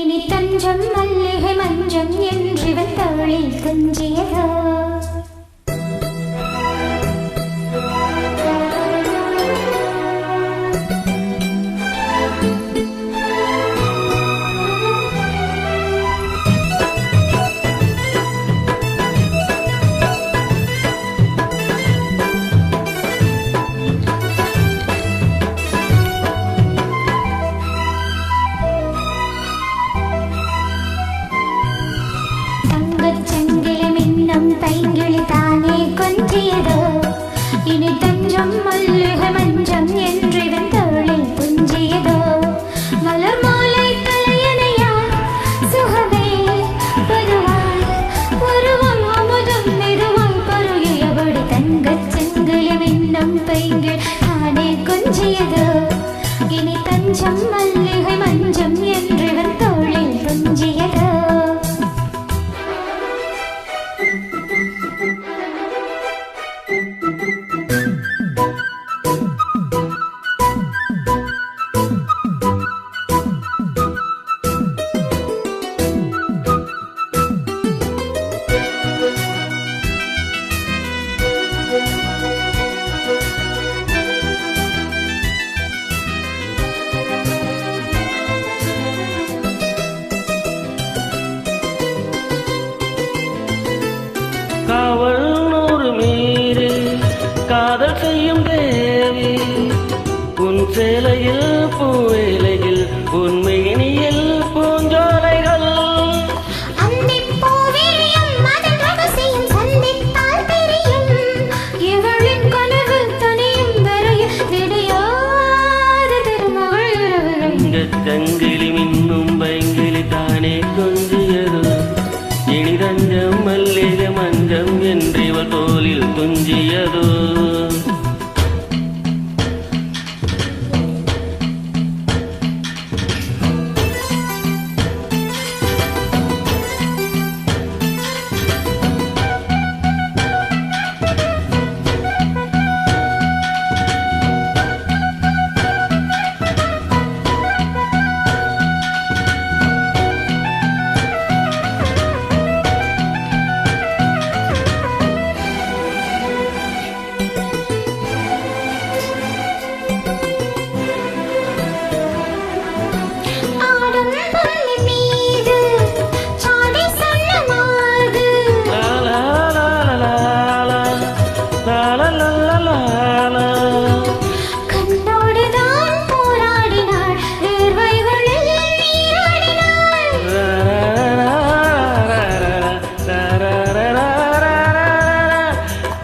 இனி தஞ்சம் மல்லிகை மஞ்சம் என்றிவன் தவளில் துஞ்சியதோ பைங்கிளி தானே கொஞ்சியதோ இனி தஞ்சம் மல்லிகை மஞ்சம் என்றிவன் தவளில் துஞ்சியதோ மலர் மாலை தலையணையா சுகமே பருவாய் உருவம் அமுதம் மெதுவாய் பருகியபடி தங்கச் செங்கிளி மின்னும் பைங்கிள் தானே கொஞ்சியதோ இனி தஞ்சம் மல்லிகை மஞ்சம் என்றிவன் தவளில் துஞ்சியதோ காவல் நூறு மீறி காதல் செய்யும் தேவி உன் சேலையில் பூவேலையில் உண்மையினியில் பூஞ்சோலைகள் சங்கிலி மின்னும் பைங்கிலி தானே கொஞ்சியது இனி தஞ்சம் மல்லிகை மஞ்சம் என்றிவள் தோளில் துஞ்சியதோ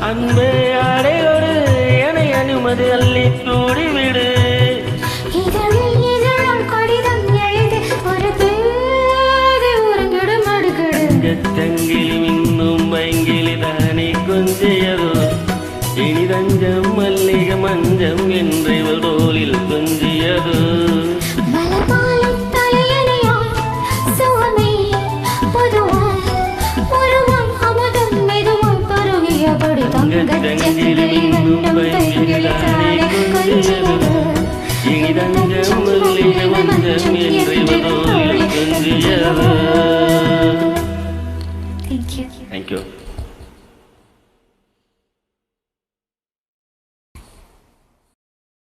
அன்பே அடையோடு என அனுமதி அள்ளி தூடிவிடு சங்கிலி மின்னும் பைங்கிலி தானே கொஞ்சியதோ இனி தஞ்சம் மல்லிகை மஞ்சம் என்றிவள் தோளில் துஞ்சியதோ சங்கிலி மின்னும் பைங்கிலி தானே கொஞ்சியதோ இனி தஞ்சம் மல்லிகை மஞ்சம் என்றிவள் தோளில் துஞ்சியதோ. Thank you.